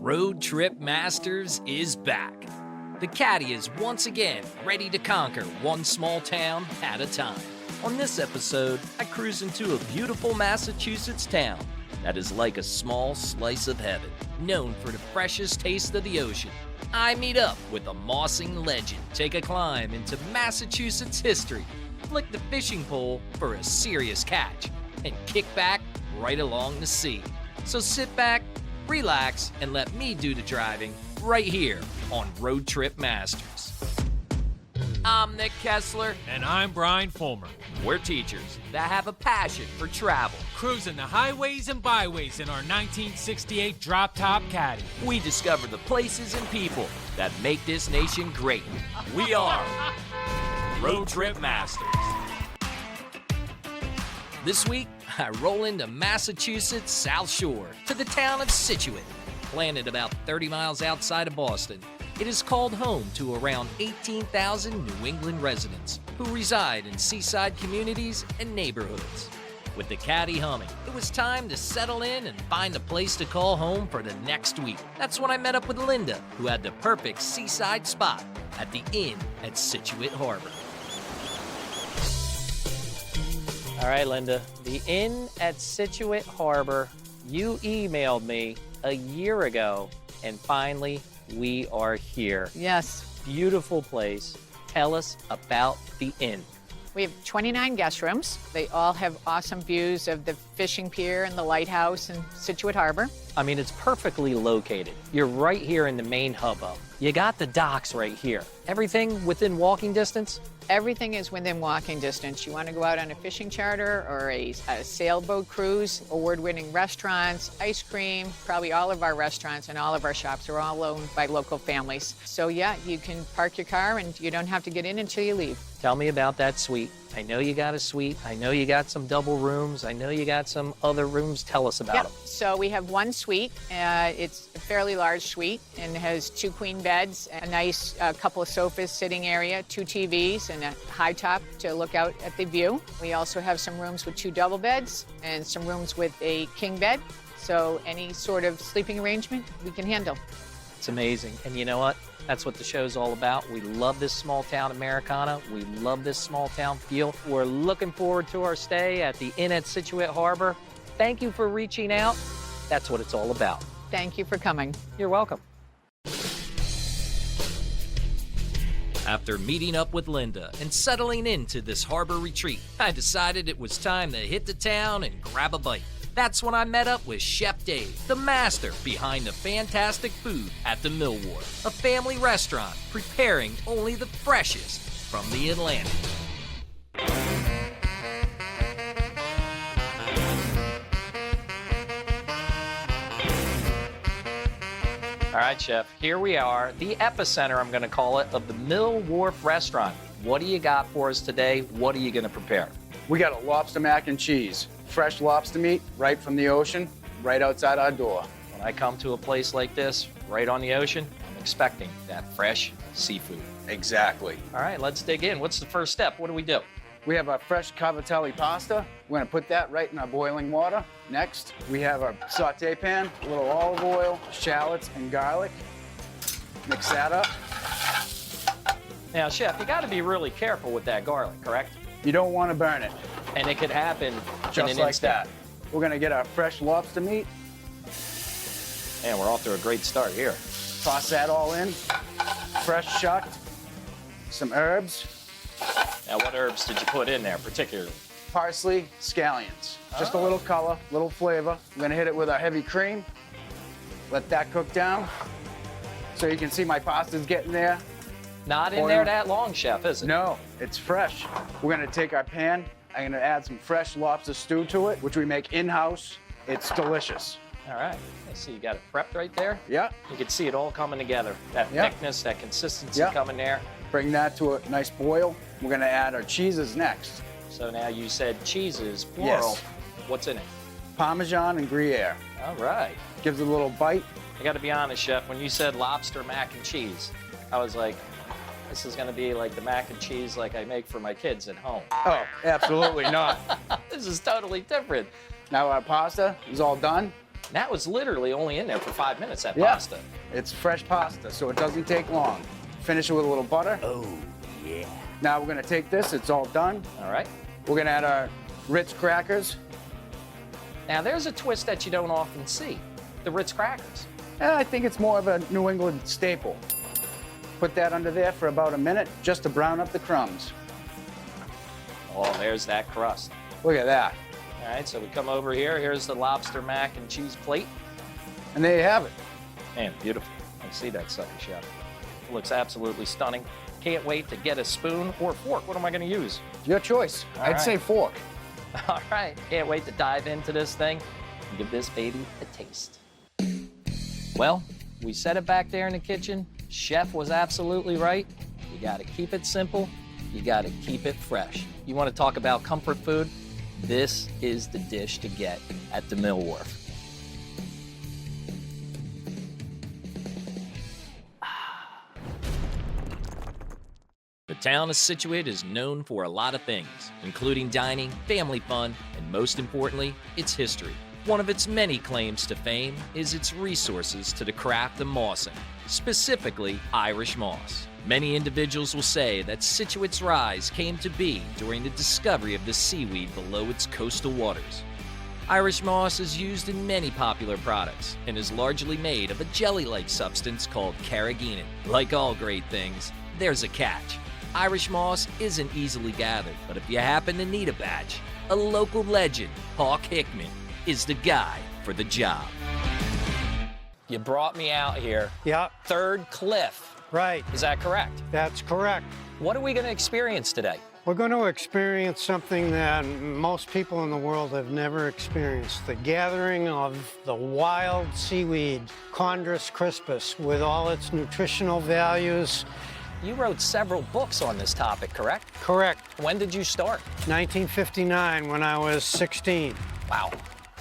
Road Trip Masters is back. The Caddy is once again ready to conquer one small town at a time. On this episode, I cruise into a beautiful Massachusetts town that is like a small slice of heaven, known for the freshest taste of the ocean. I meet up with a mossing legend, take a climb into Massachusetts history, flick the fishing pole for a serious catch, and kick back right along the sea. So sit back, relax, and let me do the driving right here on Road Trip Masters. I'm Nick Kessler. And I'm Brian Fulmer. We're teachers that have a passion for travel. Cruising the highways and byways in our 1968 drop-top Caddy. We discover the places and people that make this nation great. We are Road Trip Masters. This week, I roll into Massachusetts' South Shore to the town of Scituate. Landed about 30 miles outside of Boston, it is called home to around 18,000 New England residents who reside in seaside communities and neighborhoods. With the Caddy humming, it was time to settle in and find a place to call home for the next week. That's when I met up with Linda, who had the perfect seaside spot at the Inn at Scituate Harbor. All right, Linda, the Inn at Scituate Harbor, you emailed me a year ago, and finally, we are here. Yes. Beautiful place. Tell us about the inn. We have 29 guest rooms. They all have awesome views of the fishing pier and the lighthouse in Scituate Harbor. I mean, it's perfectly located. You're right here in the main hubbub. You got the docks right here. Everything within walking distance? Everything is within walking distance. You want to go out on a fishing charter or a sailboat cruise, award-winning restaurants, ice cream, probably all of our restaurants and all of our shops are all owned by local families. So yeah, you can park your car and you don't have to get in until you leave. Tell me about that suite. I know you got a suite. I know you got some double rooms. I know you got some other rooms. Tell us about them. So we have one suite. It's a fairly large suite and has 2 queen beds, a nice couple of sofas, sitting area, 2 TVs, and a high top to look out at the view. We also have some rooms with 2 double beds and some rooms with a king bed. So any sort of sleeping arrangement we can handle. It's amazing. And you know what? That's what the show's all about. We love this small town Americana. We love this small town feel. We're looking forward to our stay at the Inn at Scituate Harbor. Thank you for reaching out. That's what it's all about. Thank you for coming. You're welcome. After meeting up with Linda and settling into this harbor retreat, I decided it was time to hit the town and grab a bite. That's when I met up with Chef Dave, the master behind the fantastic food at the Mill Wharf, a family restaurant preparing only the freshest from the Atlantic. All right, Chef, here we are, the epicenter, I'm going to call it, of the Mill Wharf restaurant. What do you got for us today? What are you going to prepare? We got a lobster mac and cheese. Fresh lobster meat right from the ocean, right outside our door. When I come to a place like this, right on the ocean, I'm expecting that fresh seafood. Exactly. All right, let's dig in. What's the first step? What do we do? We have our fresh cavatelli pasta. We're gonna put that right in our boiling water. Next, we have our saute pan, a little olive oil, shallots, and garlic. Mix that up. Now, Chef, you gotta be really careful with that garlic, correct? You don't wanna burn it. And it could happen Just in an like instant. that. We're gonna get our fresh lobster meat. And we're off to a great start here. Toss that all in. Fresh shucked. Some herbs. Now, what herbs did you put in there particularly? Parsley, scallions. Just a little color, little flavor. We're gonna hit it with our heavy cream. Let that cook down. So you can see my pasta's getting there. Not in there that long, Chef, is it? No, it's fresh. We're gonna take our pan. I'm gonna add some fresh lobster stew to it, which we make in-house. It's delicious. All right. I see you got it prepped right there. Yeah. You can see it all coming together. That Yeah. thickness, that consistency Yeah. coming there. Bring that to a nice boil. We're gonna add our cheeses next. So now you said cheeses, plural. Yes. What's in it? Parmesan and Gruyere. All right. Gives it a little bite. I got to be honest, Chef, when you said lobster mac and cheese, I was like, this is going to be like the mac and cheese like I make for my kids at home. Oh, absolutely not. This is totally different. Now our pasta is all done. That was literally only in there for 5 minutes, that Yeah. pasta. It's fresh pasta, so it doesn't take long. Finish it with a little butter. Oh, yeah. Now we're gonna take this, it's all done. All right. We're gonna add our Ritz crackers. Now, there's a twist that you don't often see. The Ritz crackers. I think it's more of a New England staple. Put that under there for about a minute, just to brown up the crumbs. Oh, there's that crust. Look at that. All right, so we come over here. Here's the lobster mac and cheese plate. And there you have it. Man, beautiful. I see that sucker, chef. It looks absolutely stunning. Can't wait to get a spoon or fork. What am I going to use? Your choice. All I'd right. say fork. All right, can't wait to dive into this thing and give this baby a taste. Well, we set it back there in the kitchen. Chef was absolutely right. You got to keep it simple. You got to keep it fresh. You want to talk about comfort food? This is the dish to get at the Mill Wharf. The town of Scituate is known for a lot of things, including dining, family fun, and most importantly, its history. One of its many claims to fame is its resources to the craft of mossing, specifically Irish moss. Many individuals will say that Scituate's rise came to be during the discovery of the seaweed below its coastal waters. Irish moss is used in many popular products and is largely made of a jelly-like substance called carrageenan. Like all great things, there's a catch. Irish moss isn't easily gathered, but if you happen to need a batch, a local legend, Hawk Hickman, is the guy for the job. You brought me out here. Yeah, Third Cliff. right. Is that correct? That's correct. What are we going to experience today? We're going to experience something that most people in the world have never experienced. The gathering of the wild seaweed, Chondrus crispus, with all its nutritional values. You wrote several books on this topic, correct? Correct. When did you start? 1959, when I was 16. Wow.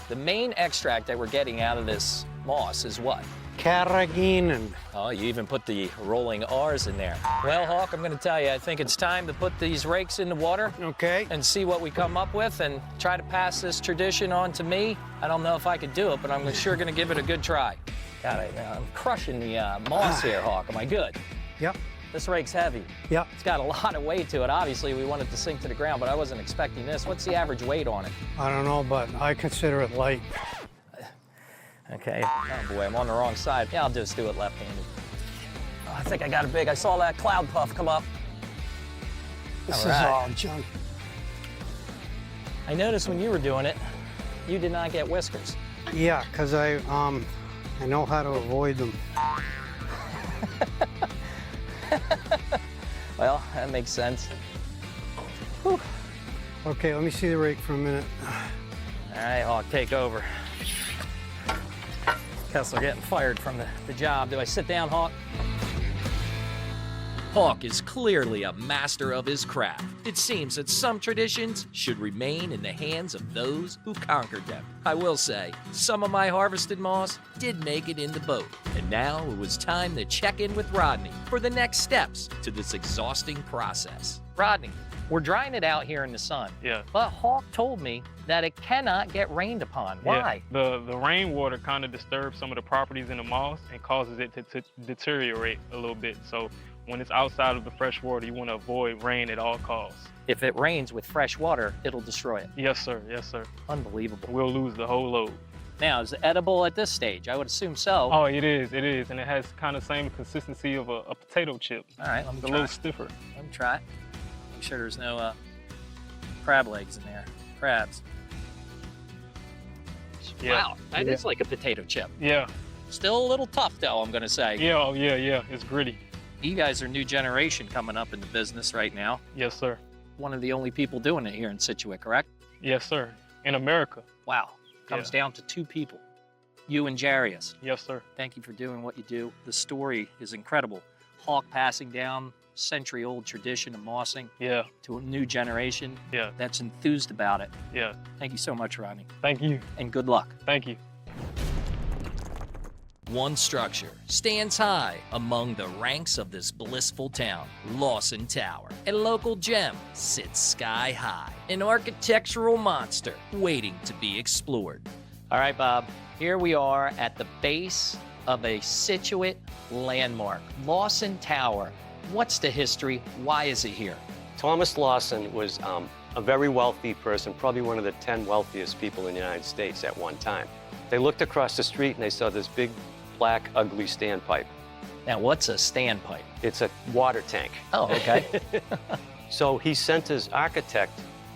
The main extract that we're getting out of this moss is what? Carrageenan. Oh, you even put the rolling R's in there. Well, Hawk, I'm going to tell you, I think it's time to put these rakes in the water Okay. and see what we come up with and try to pass this tradition on to me. I don't know if I could do it, but I'm sure going to give it a good try. God, I'm crushing the moss here, Hawk. Am I good? Yep. This rake's heavy. Yep. It's got a lot of weight to it. Obviously, we want it to sink to the ground, but I wasn't expecting this. What's the average weight on it? I don't know, but I consider it light. Okay. Oh boy, I'm on the wrong side. Yeah, I'll just do it left-handed. Oh, I think I got it big. I saw that cloud puff come up. This All right. is all junk. I noticed when you were doing it, you did not get whiskers. Yeah, because I know how to avoid them. Well, that makes sense. Whew. Okay, let me see the rake for a minute. All right, Hawk, take over. Kessler getting fired from the job. Do I sit down, Hawk? Hawk is clearly a master of his craft. It seems that some traditions should remain in the hands of those who conquered them. I will say, some of my harvested moss did make it in the boat. And now it was time to check in with Rodney for the next steps to this exhausting process. Rodney, we're drying it out here in the sun. Yeah. But Hawk told me that it cannot get rained upon. Why? Yeah. The rainwater kind of disturbs some of the properties in the moss and causes it to deteriorate a little bit. So when it's outside of the fresh water, you want to avoid rain at all costs. If it rains with fresh water, it'll destroy it. Yes, sir. Yes, sir. Unbelievable. We'll lose the whole load. Now, is it edible at this stage? I would assume so. Oh, it is. It is. And it has kind of same consistency of a potato chip. All right, let me It's a try. little stiffer. Let me try it. Make sure there's no crab legs in there. Crabs. Yeah. Wow, that is like a potato chip. Yeah. Still a little tough, though, I'm going to say. Yeah. Oh, yeah, yeah. It's gritty. You guys are new generation coming up in the business right now. Yes, sir. One of the only people doing it here in Scituate, correct? Yes, sir. In America. Wow. Comes down to two people. You and Jarius. Yes, sir. Thank you for doing what you do. The story is incredible. Hawk passing down century-old tradition of mossing Yeah. to a new generation Yeah. that's enthused about it. Yeah. Thank you so much, Rodney, Thank you. and good luck. Thank you. One structure stands high among the ranks of this blissful town, Lawson Tower. A local gem sits sky high, an architectural monster waiting to be explored. All right, Bob, here we are at the base of a Scituate landmark, Lawson Tower. What's the history? Why is it here? Thomas Lawson was a very wealthy person, probably one of the 10 wealthiest people in the United States at one time. They looked across the street and they saw this big, black, ugly standpipe. Now, what's a standpipe? It's a water tank. Oh, okay. So he sent his architect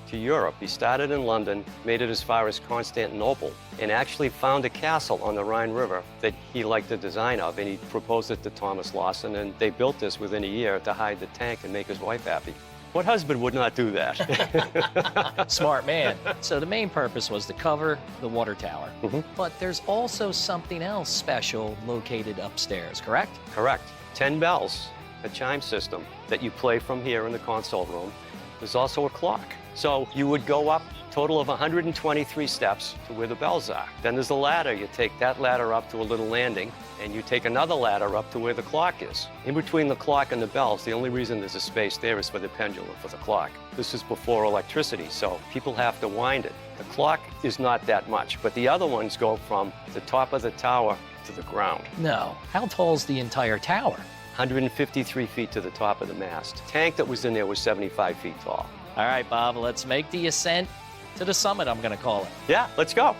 to Europe. He started in London, made it as far as Constantinople, and actually found a castle on the Rhine River that he liked the design of, and he proposed it to Thomas Lawson, and they built this within a year to hide the tank and make his wife happy. What husband would not do that? Smart man. So the main purpose was to cover the water tower. But there's also something else special located upstairs, correct? Correct. 10 bells, a chime system that you play from here in the console room. There's also a clock. So you would go up a total of 123 steps to where the bells are. Then there's a ladder. You take that ladder up to a little landing, and you take another ladder up to where the clock is. In between the clock and the bells, the only reason there's a space there is for the pendulum, for the clock. This is before electricity, so people have to wind it. The clock is not that much, but the other ones go from the top of the tower to the ground. No. How tall is the entire tower? 153 feet to the top of the mast. The tank that was in there was 75 feet tall. All right, Bob, let's make the ascent to the summit, I'm going to call it. Yeah, let's go.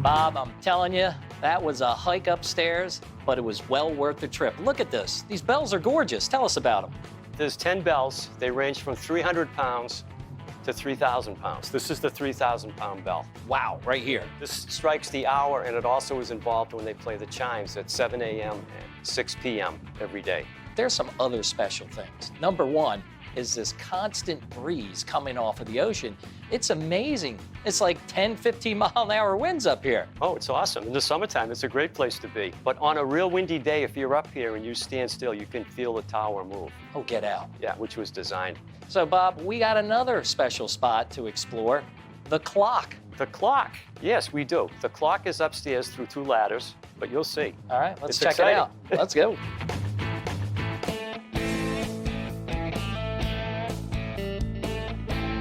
Bob, I'm telling you, that was a hike upstairs, but it was well worth the trip. Look at this. These bells are gorgeous. Tell us about them. There's 10 bells. They range from 300 pounds to 3,000 pounds. This is the 3,000-pound bell. Wow, right here. This strikes the hour, and it also is involved when they play the chimes at 7 a.m. and 6 p.m. every day. There's some other special things. Number one is this constant breeze coming off of the ocean. It's amazing. It's like 10, 15-mile-an-hour winds up here. Oh, it's awesome. In the summertime, it's a great place to be. But on a real windy day, if you're up here and you stand still, you can feel the tower move. Oh, get out. Yeah, which was designed. So, Bob, we got another special spot to explore, the clock. The clock. Yes, we do. The clock is upstairs through 2 ladders, but you'll see. All right, let's It's check exciting. it out. Let's go.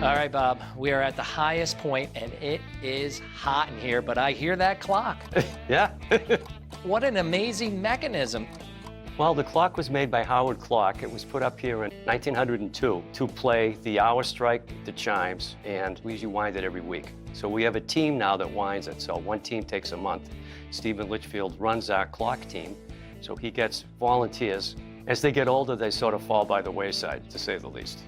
All right, Bob, we are at the highest point, and it is hot in here, but I hear that clock. Yeah. What an amazing mechanism. Well, the clock was made by Howard Clock. It was put up here in 1902 to play the hour strike, the chimes, and we usually wind it every week. So we have a team now that winds it. So one team takes a month. Stephen Litchfield runs our clock team, so he gets volunteers. As they get older, they sort of fall by the wayside, to say the least.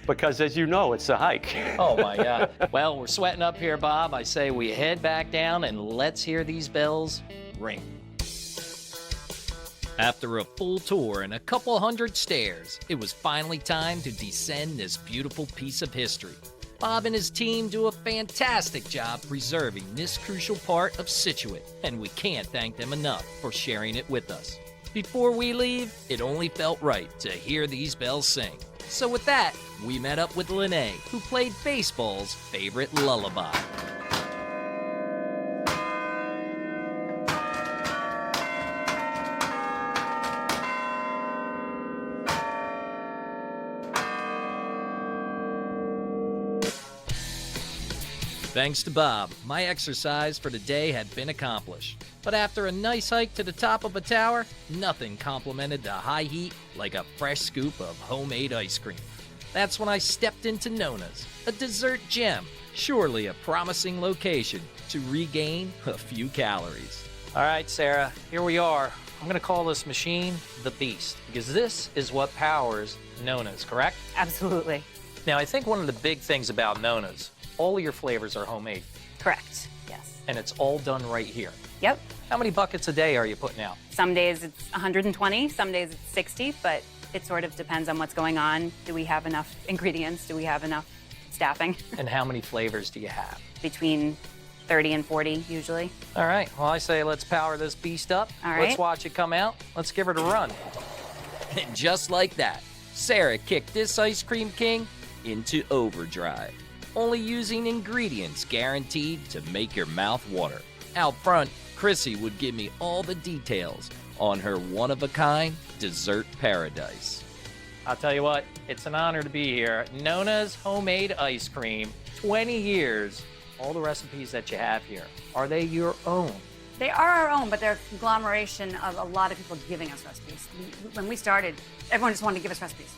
Because as you know, it's a hike. Oh my God. Well, we're sweating up here, Bob. I say we head back down and let's hear these bells ring. After a full tour and a couple hundred stairs, it was finally time to descend this beautiful piece of history. Bob and his team do a fantastic job preserving this crucial part of Scituate, and we can't thank them enough for sharing it with us. Before we leave, it only felt right to hear these bells sing. So with that, we met up with Lene, who played baseball's favorite lullaby. Thanks to Bob, my exercise for the day had been accomplished. But after a nice hike to the top of a tower, nothing complimented the high heat like a fresh scoop of homemade ice cream. That's when I stepped into Nona's, a dessert gem, surely a promising location to regain a few calories. All right, Sarah, here we are. I'm gonna call this machine the Beast, because this is what powers Nona's, correct? Absolutely. Now, I think one of the big things about Nona's, all of your flavors are homemade, Correct. Yes. and it's all done right here. Yep. How many buckets a day are you putting out? Some days it's 120, some days it's 60, but it sort of depends on what's going on. Do we have enough ingredients? Do we have enough staffing? And how many flavors do you have? Between 30 and 40 usually. All right, well, I say let's power this beast up. All Let's right. watch it come out. Let's give it a run. And just like that, Sarah kicked this ice cream king into overdrive, only using ingredients guaranteed to make your mouth water. Out front, Chrissy would give me all the details on her one-of-a-kind dessert paradise. I'll tell you what, it's an honor to be here. Nona's Homemade Ice Cream, 20 years. All the recipes that you have here, are they your own? They are our own, but they're a conglomeration of a lot of people giving us recipes. When we started, everyone just wanted to give us recipes.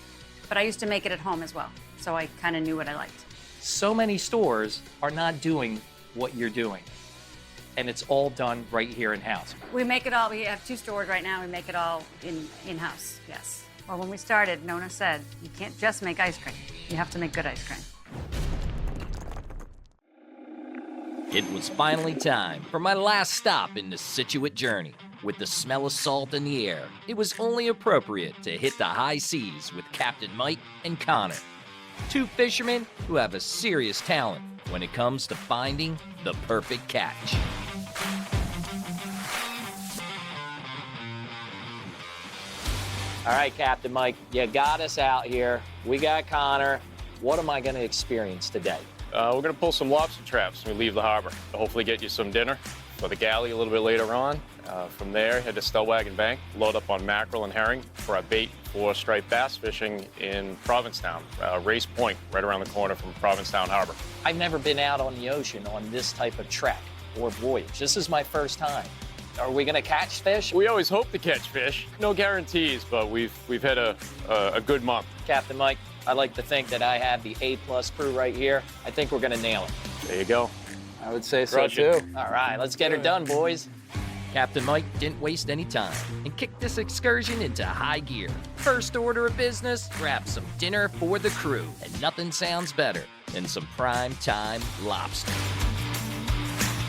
But I used to make it at home as well, so I kind of knew what I liked. So many stores are not doing what you're doing, and it's all done right here in-house. We make it all, we have 2 stores right now, we make it all in-house, yes. Well, when we started, Nona said, you can't just make ice cream. You have to make good ice cream. It was finally time for my last stop in the Scituate journey. With the smell of salt in the air, it was only appropriate to hit the high seas with Captain Mike and Connor. 2 fishermen who have a serious talent when it comes to finding the perfect catch. All right, Captain Mike, you got us out here. We got Connor. What am I going to experience today? We're going to pull some lobster traps when we leave the harbor. Hopefully get you some dinner for the galley a little bit later on. From there, head to Stellwagen Bank, load up on mackerel and herring for our bait for striped bass fishing in Provincetown, Race Point, right around the corner from Provincetown Harbor. I've never been out on the ocean on this type of trek or voyage. This is my first time. Are we going to catch fish? We always hope to catch fish. No guarantees, but we've had a good month. Captain Mike, I like to think that I have the A+ crew right here. I think we're going to nail it. There you go. I would say so Roger. too. All right, let's get her done, boys. Captain Mike didn't waste any time and kicked this excursion into high gear. First order of business, grab some dinner for the crew, and nothing sounds better than some prime time lobster.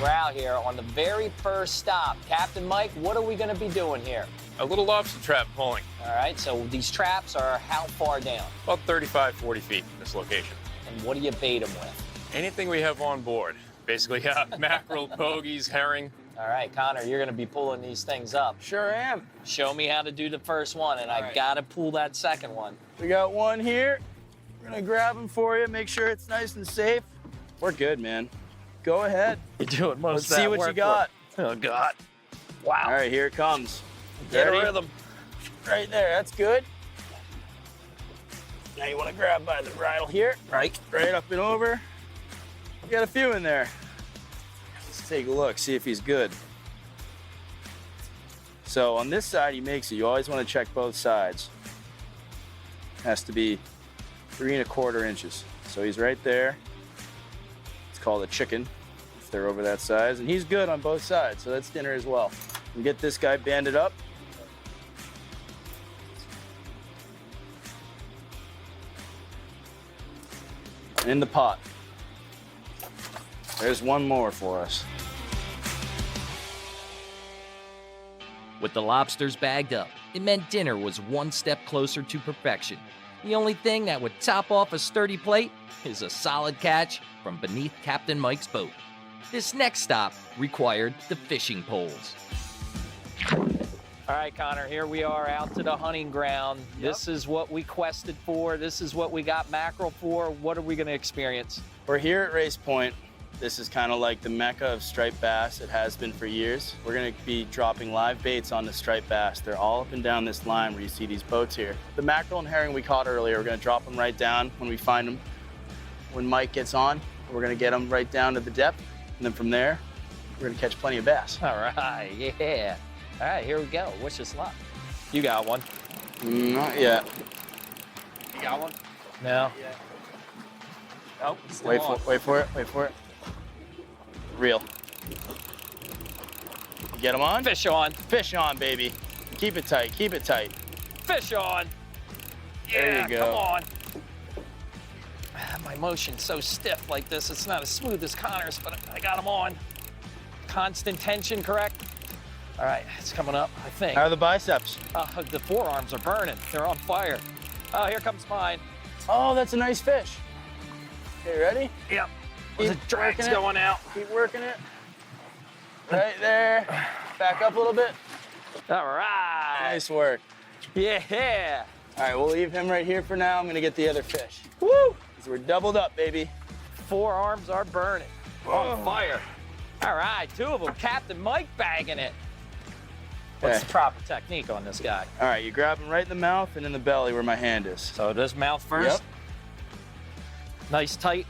We're out here on the very first stop. Captain Mike, what are we going to be doing here? A little lobster trap pulling. All right, so these traps are how far down? About 35, 40 feet in this location. And what do you bait them with? Anything we have on board. Basically, mackerel, bogies, herring. All right, Connor, you're going to be pulling these things up. Sure am. Show me how to do the first one, and I got to pull that second one. We got one here. We're gonna grab him for you, make sure it's nice and safe. We're good, man. Go ahead. You're doing most Let's of that see what work you got. Oh, God. Wow. All right, here it comes. Get a Ready? rhythm. Right there, that's good. Now you wanna grab by the bridle here. Right up and over. We got a few in there. Let's take a look, see if he's good. So on this side he makes it, you always wanna check both sides. Has to be 3 1/4 inches. So he's right there. It's called a chicken if they're over that size. And he's good on both sides, so that's dinner as well. We get this guy banded up. In the pot. There's one more for us. With the lobsters bagged up, it meant dinner was one step closer to perfection. The only thing that would top off a sturdy plate is a solid catch from beneath Captain Mike's boat. This next stop required the fishing poles. All right, Connor, here we are out to the hunting ground. Yep. This is what we quested for. This is what we got mackerel for. What are we going to experience? We're here at Race Point. This is kind of like the mecca of striped bass. It has been for years. We're going to be dropping live baits on the striped bass. They're all up and down this line where you see these boats here. The mackerel and herring we caught earlier, we're going to drop them right down when we find them. When Mike gets on, we're going to get them right down to the depth. And then from there, we're going to catch plenty of bass. All right, yeah. All right, here we go. Wish us luck. You got one? Not yet. You got one? No. Yeah. Oh, Wait for it. Reel. You get them on? Fish on. Fish on, baby. Keep it tight, keep it tight. Fish on. There Yeah, you go. come on. My motion's so stiff like this, it's not as smooth as Connor's, but I got him on. Constant tension, correct? All right, it's coming up, I think. How are the biceps? The forearms are burning. They're on fire. Oh, here comes mine. Oh, that's a nice fish. Okay, ready? Yep. Keep The drag's working it. going out. Keep working it. Right there. Back up a little bit. All right. Nice work. Yeah. All right, we'll leave him right here for now. I'm gonna get the other fish. Woo! 'Cause we're doubled up, baby. Forearms are burning. On fire. All right, 2 of them. Captain Mike bagging it. What's Okay. the proper technique on this guy? All right, you grab him right in the mouth and in the belly where my hand is. So this mouth first. Yep. Nice tight.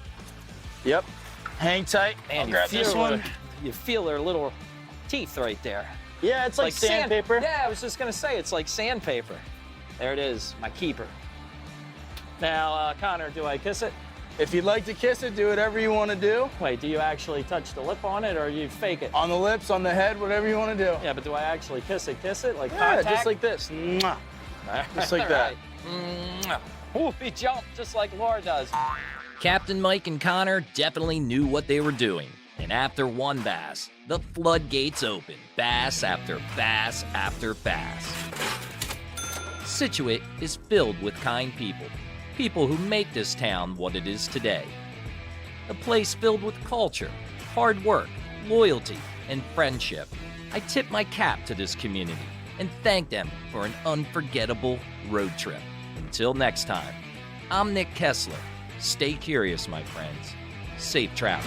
Yep. Hang tight. And I'll grab this feel one. You feel their little teeth right there. Yeah, it's like sandpaper. Yeah, I was just gonna say it's like sandpaper. There it is, my keeper. Now, Connor, do I kiss it? If you'd like to kiss it, do whatever you want to do. Wait, do you actually touch the lip on it, or you fake it? On the lips, on the head, whatever you want to do. Yeah, but do I actually kiss it? Kiss it like Yeah, contact? just like this. Mwah. Just like that. Ooh, he jumped just like Laura does. Captain Mike and Connor definitely knew what they were doing. And after one bass, the floodgates opened. Bass after bass after bass. Scituate is filled with kind people. People who make this town what it is today. A place filled with culture, hard work, loyalty, and friendship. I tip my cap to this community and thank them for an unforgettable road trip. Until next time, I'm Nick Kessler. Stay curious, my friends. Safe travels.